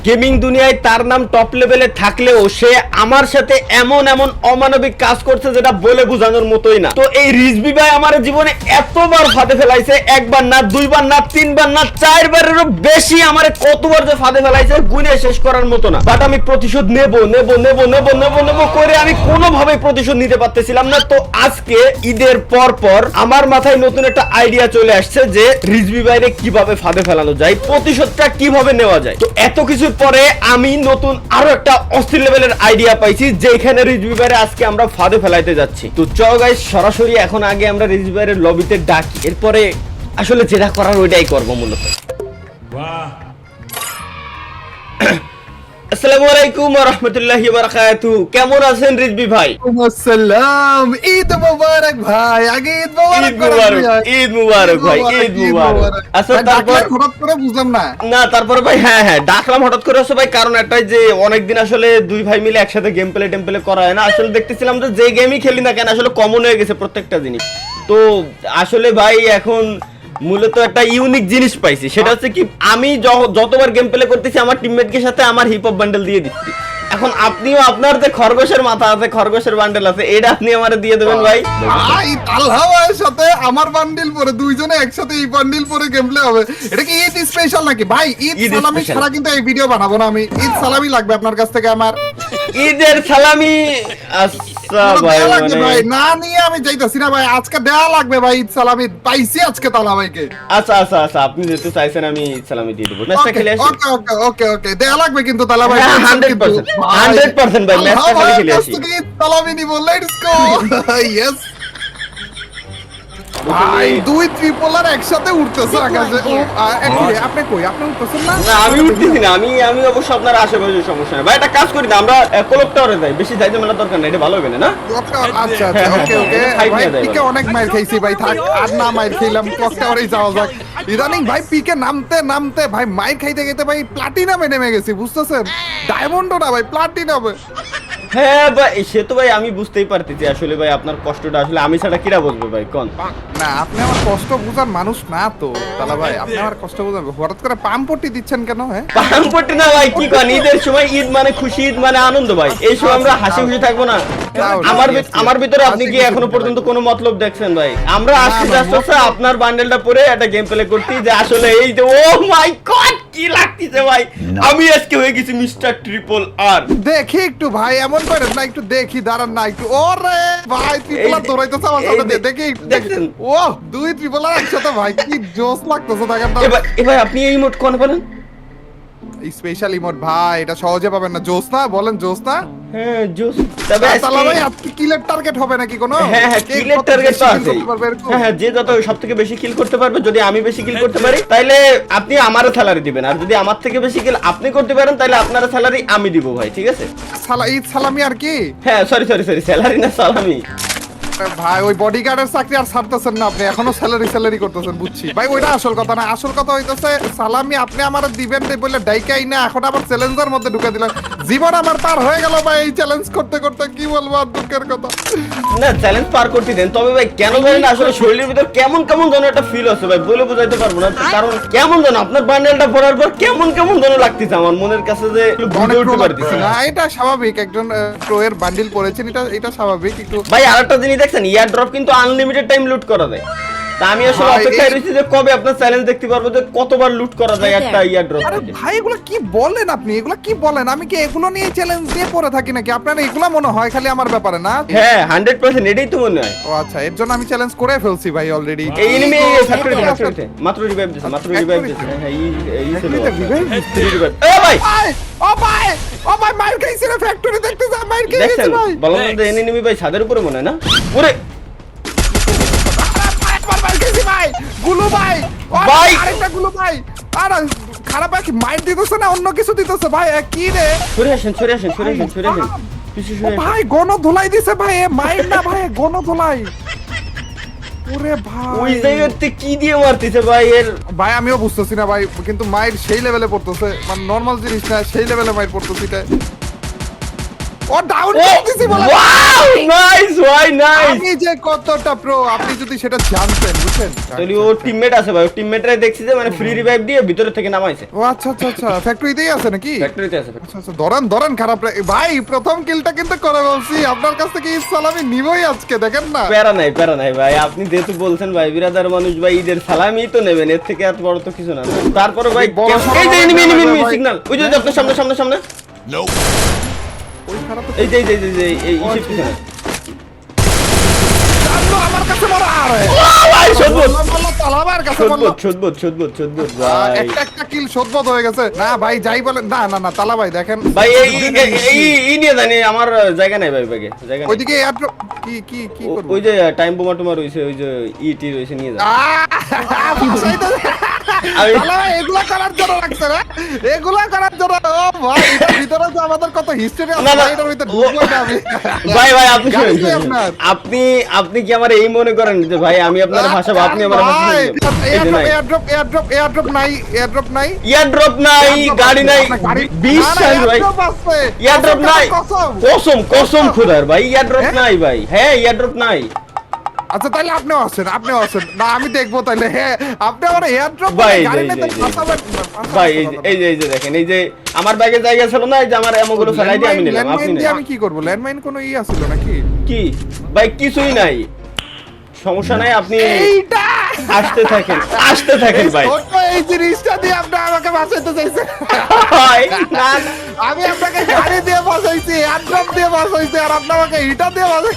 Gaming দুনিয়ায় তার নাম টপ লেভেলে থাকলেও সে আমার সাথে এমন এমন অমানবিক কাজ করছে যেটা বলে বোঝানোর মতোই না। তো এই রিজভি ভাই আমার জীবনে এতবার ফাঁদে ফেলাইছে, একবার না, দুইবার না, তিনবার না, চারবারেরও বেশি আমারে কতবার যে ফাঁদে ফেলাইছে গুনে শেষ করার মতো না। বাট আমি প্রতিশোধ নেব নেব নেব নেব নেব নেব করে আমি কোনোভাবে প্রতিশোধ নিতে পারতেছিলাম না। তো আজকে ঈদের পর পর আমার মাথায় নতুন একটা আইডিয়া চলে আসছে যে রিজভি ভাইরে কিভাবে ফাঁদে ফেলানো যায়, প্রতিশোধটা কিভাবে নেওয়া যায়। তো এত কিছুর পরে আমি নতুন আরো একটা অস্থির লেভেলের আইডিয়া পাইছি যেখানে রিজভি ভাইরে আজকে আমরা ফাঁদে ফেলাইতে যাচ্ছি। তো চলো গাইস সরাসরি এখন আগে আমরা রিজভি ভাইয়ের লবিতে ডাকি, এরপরে আসলে যেটা করার ওইটাই করবো মূলত। আসসালামু আলাইকুম ওয়া রাহমাতুল্লাহি ওয়া বারাকাতুহু। কেমন আছেন রিজভি ভাই? আসসালাম, ঈদ মোবারক ভাই। আগে ঈদ মোবারক, ঈদ মোবারক ভাই, ঈদ মোবারক। আচ্ছা তারপর হঠাৎ করে বুঝলাম না তারপরে ভাই হ্যাঁ ডাকলাম হঠাৎ করে আসলে ভাই, কারণ একটাই যে অনেকদিন আসলে দুই ভাই মিলে একসাথে গেম প্লে করা হয় না। আসলে দেখতেছিলাম যে গেমই খেলি না কেন আসলে কমন হয়ে গেছে প্রত্যেকটা জিনিস। তো আসলে ভাই এখন মূলত একটা ইউনিক জিনিস পাইছি, সেটা হচ্ছে কি আমি যতবার গেম প্লে করতেছি আমার টিমমেটকে সাথে আমার হিপ হপ বান্ডেল দিয়ে দিচ্ছি। এখন আপনিও আপনার যে খরগোশের মাথা আছে, খরগোশের বান্ডেল আছে, এটা আপনি আমারে দিয়ে দেবেন ভাই। ভাই তালহা ভাইয়ের সাথে আমার বান্ডিল পরে দুইজনে একসাথে এই বান্ডিল পরে গেম প্লে হবে। এটা কি ঈদ স্পেশাল নাকি ভাই? ঈদ সালামি ছাড়া কিন্তু এই ভিডিও বানাবো না আমি। ঈদ সালামি লাগবে আপনার কাছ থেকে আমার। ঈদের সালামি আচ্ছা ভাই, ভাই না নিয়ে আমি যাইতাছি না ভাই, আজকে দেয়া লাগবে ভাই। ঈদ সালামি পাইছি আজকে তালা ভাইকে। আচ্ছা আচ্ছা আচ্ছা, আপনি যেহেতু চাইছেন আমি ঈদ সালামি দিয়ে দেব। ম্যাচটা খেলে আসি। ওকে ওকে ওকে ওকে, দেয়া লাগবে কিন্তু তালা ভাই। 100% ভাই, ম্যাচটা খেলে আসি। ঈদ সালামি নিব, লেটস গো। ইয়েস ভাই, দুই ট্রিপলার একসাথে উঠতেছে আকাশে। আপনি কই? আপনি উঠতেছেন না? না আমি উঠতেছি না, আমি অবশ্য আপনার আশেপাশে সমস্যা নেই ভাই। একটা কাজ করি না, আমরা ক্লক টাওয়ারে যাই, বেশি যাইতে মেলা দরকার নাই, এটা ভালো হবে না। আচ্ছা আচ্ছা ওকে ওকে ভাই, পিকে অনেক মাইর খাইছি ভাই, থাক আর না মাইর খাইলাম, ক্লক টাওয়ারেই যাওয়া যাক। ইদানিং ভাই পিকে নামতে নামতে ভাই মাইর খাইতে খাইতে ভাই প্লাটিনামে নেমে গেছি, বুঝতেছেন? ডায়মন্ডও না ভাই, প্লাটিনামে। হ্যাঁ ভাই সে তো ভাই আমি বুঝতেই পারতেছি, আসলে ভাই আপনার কষ্টটা আসলে আমি ছাড়া কিরা বুঝবে ভাই কোন। না আপনি আমার কষ্ট বুঝার মানুষ না তো তালা ভাই, আপনি আমার কষ্ট বুঝার। হঠাৎ করে পাম্পটি দিচ্ছেন কেন? হ্যাঁ পাম্পটি না ভাই, কি কোন? ঈদের সময় ঈদ মানে খুশি, ঈদ মানে আনন্দ ভাই। এই সময় আমরা হাসি খুশি থাকবো না? আমার ভিতরে আপনি কি এখনো পর্যন্ত কোনো মতলব দেখছেন ভাই? আমরা আসতে আসতে আপনার বান্ডেলটা পরে একটা গেম প্লে করতে যে আসলে এই যে ও মাই গড কি লাগতেছে ভাই, আমি আজকে হয়ে গেছি মিস্টার ট্রিপল আর। দেখি একটু ভাই, এমন করেন না, একটু দেখি, দাঁড়ান না একটু। ওরে ভাই ট্রিপলার দৌড়াইতেছে আমার সাথে, দেখি দেখেন। ও দুই ট্রিপলার একসাথে ভাই, কি জোস লাগতেছে দেখেন। এবার আপনি এই মোড কোন বলেন? স্পেশাল ইমোট ভাই, এটা সহজে পাবেন না। জোস না বলেন? জোস না? হ্যাঁ জোস। তবে তালা ভাই আজকে কিলের টার্গেট হবে নাকি কোনো? হ্যাঁ কিলের টার্গেট তো আছে। হ্যাঁ যে যত সবথেকে বেশি কিল করতে পারবে, যদি আমি বেশি কিল করতে পারি তাহলে আপনি আমারও স্যালারি দিবেন, আর যদি আমার থেকে বেশি কিল আপনি করতে পারেন তাহলে আপনার স্যালারি আমি দিব ভাই, ঠিক আছে? ঈদ সালামি আর কি? হ্যাঁ সরি স্যালারি না সালামি। ভাই ওই বডিগার্ডের চাকরি আর ছাড়তেছেন না আপনি, এখনো স্যালারি করতেছেন, বুঝছি ভাই। ওইটা আসল কথা না, আসল কথা হইতেছে সালামি আপনি আমার দিবেন বলে ডাইকাই না, এখন আবার চ্যালেঞ্জের মধ্যে ঢুকে দিলেন। জীবন আমার পার হয়ে গেল ভাই এই চ্যালেঞ্জ করতে করতে, কি বলবো আর দুঃখের কথা। না চ্যালেঞ্জ পার করতে দেন, তবে ভাই কেন জানেন না আসলে শরীরের ভিতর কেমন কেমন যেন একটা ফিল আছে ভাই, বলে বোঝাইতে পারবো না। কারণ কেমন যেন আপনার বান্ডেলটা পরার পর কেমন যেন লাগতেছে আমার মনের কাছে, যে বুঝে উঠতে পারতেছি না। এটা স্বাভাবিক, একজন প্রো এর বান্ডিল পরেছেন, এটা স্বাভাবিক। একটু ভাই আরেকটা জিনিস দেখছেন, ইয়ার ড্রপ কিন্তু আনলিমিটেড টাইম লুট করা যায়। তা আমি আসলে অপেক্ষায় রয়েছি যে কবে আপনার চ্যালেঞ্জ দেখতে পারবো যে কতবার লুট করা যায় একটা ইয়ার ড্রপ। আরে ভাই এগুলো কি বলেন আপনি? এগুলো কি বলেন? আমি কি এগুলো নিয়ে চ্যালেঞ্জ দিয়ে পড়ে থাকি নাকি? আপনার এগুলো মনে হয় খালি আমার ব্যাপারে না? হ্যাঁ 100% এটাই তো মনে হয়। ও আচ্ছা, এর জন্য আমি চ্যালেঞ্জ করে ফেলছি ভাই অলরেডি। এই এনিমি ফ্যাক্টরিতে মাত্র রিভাইভ দিছে, হ্যাঁ এই ছিল রিভাইভ। ও ভাই ও ভাই মাইর খাইছে রে, ফ্যাক্টরি দেখতে যা, মাইর খাইছে ভাই। বললাম না যে এনিমি ভাই ছাদের উপরে মনে হয় না? ওরে ভাই গুলু ভাই আরেকটা গুলু ভাই। আর খারাপ কি মাইর দিতেছে না অন্য কিছু দিতেছে ভাই? কি রে? সরে আসেন পিছু সরে ভাই গণ ধুলাই দিছে ভাই, মাইর না ভাই, গণ ধুলাই। ওরে ভাই ওই জায়গাতে কি দিয়ে মারতেছে ভাই এর? ভাই আমিও বুঝতেছি না ভাই, কিন্তু মাইর সেই লেভেলে পড়তেছে, মানে নরমাল জিনিস না, সেই লেভেলে মাইর পড়তেছে। এটা ও ডাউন ও দিছি বলে ওয়াও নাইস ভাই নাইস। আমি যে কতটা প্রো আপনি যদি সেটা জানতেন বুঝছেন। তাহলে ও টিমমেট আছে ভাই, টিমমেটরাই দেখছি যে মানে ফ্রি রিভাইভ দিয়ে ভিতরে থেকে নামাইছে। ও আচ্ছা আচ্ছা আচ্ছা ফ্যাক্টরিতেই আছে নাকি? ফ্যাক্টরিতে আছে। আচ্ছা আচ্ছা ধরেন ধরেন খারাপ ভাই প্রথম কিলটা কিন্তু করে বলছি আপনার কাছ থেকে সালামি নিবই আজকে দেখেন না। প্যারা নাই ভাই, আপনি যেহেতু বলছেন ভাই বিরাদার মানুষ ভাই ঈদের সালামি তো নেবেন, এর থেকে এত বড় তো কিছু না। তারপরে ভাই বড় সড়ো এই যে ভাই, এনিমি ভাই। সিগন্যাল, ওই যে আপনার সামনে ওই খারাপ তো এই যে এই ইসের পিছনে। জানলো আমার কাছে বড় আরে ভাই সদবত বললাম তালাবার কাছে বললাম সদবত ভাই। একটা একটা কিল শোধবোধ হয়ে গেছে না ভাই যাই বলেন না না না তালা ভাই দেখেন ভাই এই নিয়ে জানি আমার জায়গা নাই ভাই ব্যাগে, জায়গা নাই। ওইদিকে এয়ারড্রপ কি কি কি করব ওই যে টাইম বোমা টোমা রইছে, ওই যে ইটি রইছে নিয়ে যা। এগুলা করার জন্য রাখছে না এগুলা করার জন্য ও ভাই এটার ভিতরে তো আমাদের কত হিস্টরি আছে না, না, ভাই, এটার ভিতরে ঢুকবো না আমি ভাই আপনি গাড়ি শুনুন, কই শুনুন। আপনার? আপনি কি আমার এই মনে করেন যে ভাই আমি আপনার ভাষা আপনি আমার ভাষা এয়ারড্রপ নাই ইয়ারড্রপ নাই, গাড়ি নাই, 20 সাল ভাই ইয়ারড্রপ নাই। কসম খোদার ভাই ইয়ারড্রপ হ্যাঁ? নাই ভাই, হ্যাঁ ইয়ারড্রপ নাই আচ্ছা তাহলে আপনিও আছেন না আমি দেখবো তাহলে হ্যাঁ আপনি আমার এয়ারড্রপ ভাই, গাড়ি এই নেই যে, তো ফাঁসাবেন ভাই এই যে দেখেন, এই যে আমার ব্যাগে জায়গা ছিল না, এই যে আমার এমনগুলো ফেলাই দিয়ে আমি নিলাম, আপনি নেন। আমি কি করব ল্যান্ডমাইন কোনো ই আছিল নাকি কি ভাই কিছুই নাই, সমস্যা নাই, আপনি এইটা আসতে থাকেন ভাই। ছোট্ট এই জিনিসটা দিয়ে আপনি আমাকে বাঁচাইতে চাইছেন ভাই, না, আমি আপনাকে গাড়ি দিয়ে বাঁচাইছি এয়ারড্রপ দিয়ে বাঁচাইছি আর আপনি আমাকে হিটার দিয়ে বাঁচাই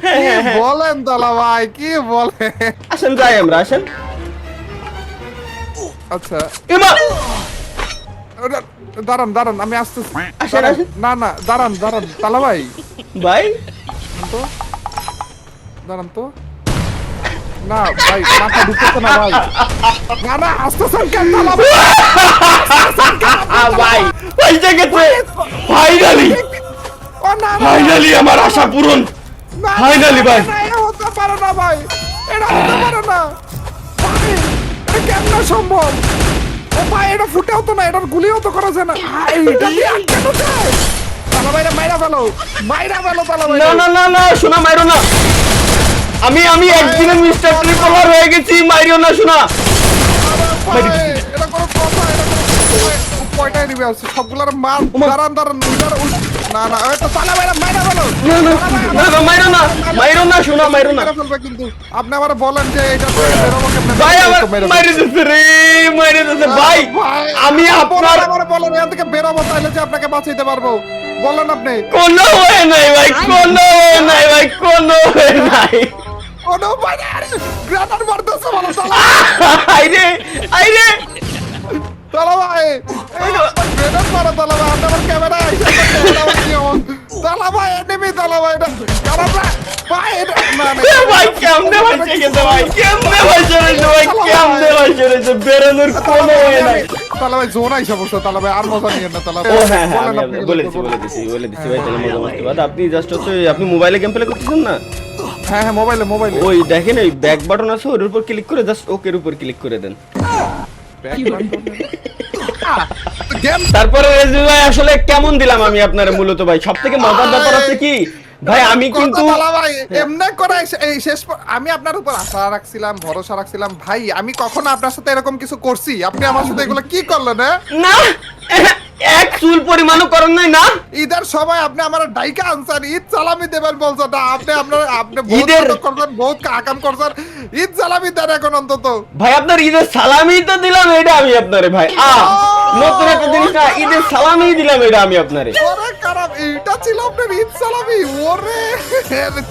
কি বলেন দালা ভাই কি বলেন আসেন যাই আমরা, আসেন। আচ্ছা এমা দাঁড়ান আমি আসতেছি আসেন, আসেন। না না দাঁড়ান তালা ভাই ভাই দাঁড়ান তো না ভাই মাথা ঢুকতেছে না ভাই না আসতেছেন কেন তালা ভাই ভাই পয়সা গেছে ফাইনালি, ও না না ফাইনালি আমার আশা পূরণ। না, Finally, ভাই। না, এটা হতে পারে না ভাই এটা হতে পারে না ভাই, এটা কেমনে সম্ভব ও ভাই এটা ফুটেও তো না এটার গুলিও তো করা যায় না এটা দিয়ে আটকানো যায় তালা ভাইরা মাইরা ফেলো তালা ভাই না শোনা মাইরো না, আমি একদিনের মিস্টার ট্রিপলার হয়ে গেছি, মাইরো না শোনা। এটা কোনো কথা এটা কোনো কয়টাই নিবে আছে সবগুলার মার দাঁড়ান উইটার না না এটা তালা ভাইরা মাইরা ফেলো না মাইরো না শোনা, মাইরো না মেরে ফেলবে কিন্তু আপনি আবার বলেন যে এটা থেকে বেরোবো কেমনে ভাই, আমার মাইরে দিচ্ছে রে, মাইরে দিচ্ছে ভাই। আমি আপনার আবার বলেন এখান থেকে বেরোবো তাইলে যে আপনাকে বাঁচাইতে পারবো বলেন আপনি কোনো হয়ে নাই ভাই, কোনো হয়ে নাই। কোনো উপায় নেই গ্রানার মারতেছে বলো তালা আইরে তালা ভাই গ্রেনেড মারো তালা ভাই আপনি আমার ক্যামেরা তালা ভাই এনিমি তালা ভাই এটা খারাপ না ভাই এটা না না ভাই কেমনে হয়েছে গেছে ভাই, কেমনে হয়েছে বেরোনোর কোনো হয়ে নাই। তালা ভাই জোন আইসা বসে তালা ভাই আর মজা নিয়ে না তালা ও হ্যাঁ বলেন আমি আপনি বলে দিচ্ছি ভাই, তাহলে মজা মারতে বাদ। আপনি জাস্ট হচ্ছে আপনি মোবাইলে গেম প্লে করতেছেন না, হ্যাঁ মোবাইলে ওই দেখেন ওই ব্যাক বাটন আছে, ওর উপর ক্লিক করে জাস্ট ওকের উপর ক্লিক করে দেন। তারপরে রেজু ভাই আসলে কেমন দিলাম আমি আপনার মূলত ভাই, সবথেকে মজার ব্যাপার হচ্ছে কি ভাই আমি কিন্তু এমনি করে এই শেষ আমি আপনার উপর আশা রাখছিলাম ভরসা রাখছিলাম ভাই আমি কখনো আপনার সাথে এরকম কিছু করছি আপনি আমার সাথে এগুলো কি করলেন না এক চুল পরিমাণও করেন নাই না। ঈদের সময় আপনি আমার ডাইকা আনসার ঈদ সালামি দেবেন বলছেন না আপনি ঈদের করছেন বহুত আকাম করছেন ঈদ সালামি দেন এখন অন্তত ভাই আপনার ঈদের সালামি তো দিলাম এটা আমি আপনারে ভাই নতুন একটা জিনিস না, ঈদের সালামি দিলাম এটা আমি আপনারে। ওরে খারাপ এটা ছিল আপনার ঈদ সালামি ওরে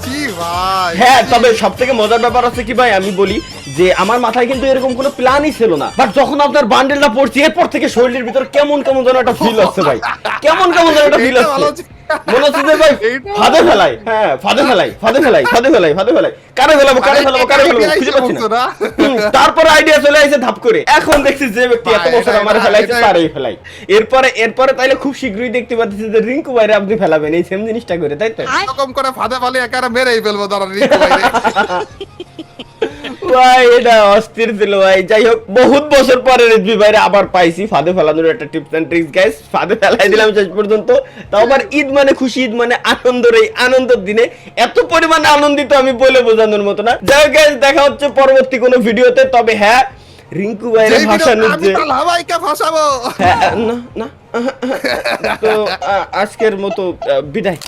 জি ভাই হ্যাঁ তবে সবথেকে মজার ব্যাপার হচ্ছে কি ভাই আমি বলি যে আমার মাথায় কিন্তু এরকম কোনো প্ল্যানই ছিল না, বাট যখন আপনার বান্ডেলটা পড়ছি এরপর থেকে শরীরের ভিতর কেমন যেন একটা ফিল হচ্ছে ভাই, কেমন যেন একটা ফিল হচ্ছে, মনে হচ্ছে যে ভাই ফাঁদে ফেলাই, হ্যাঁ ফাঁদে ফেলাই কারে ফেলাবো খুঁজে পাচ্ছি না। তারপরে আইডিয়া চলে আসে ধাপ করে, এখন দেখছি যে ব্যক্তি এত বছর আমার ফেলাইছে তারই ফেলাই। এরপরে তাইলে খুব শীঘ্রই দেখতে পাচ্ছি যে রিঙ্কু ভাইরে আপনি ফেলাবেন এই সেম জিনিসটা করে, তাই তো এরকম করে ফাঁদে ফালে একারে মেরেই ফেলবো দাঁড়া রিঙ্কু ভাইরে ভাই এটা অস্থির ছিল ভাই। যাই হোক, বহুত বছর পরে রিজভি ভাইরে আবার পাইছি ফাঁদে ফেলানোর একটা টিপস এন্ড ট্রিক্স গাইস। ফাঁদে ফেলাই দিলাম শেষ পর্যন্ত। তাও আবার ঈদ মানে খুশি, ঈদ মানে আনন্দের, এই আনন্দের দিনে এত পরিমাণে আনন্দিত আমি বলে বোঝানোর মতো না। যাই হোক গাইস, দেখা হচ্ছে পরবর্তী কোনো ভিডিওতে। তবে হ্যাঁ, রিঙ্কু ভাইয়ের যেই ভিডিও ভাষানোর আমি যে তালা ভাইকে ফাঁসাবো। হ্যাঁ, না না তো আজকের মতো বিদায়।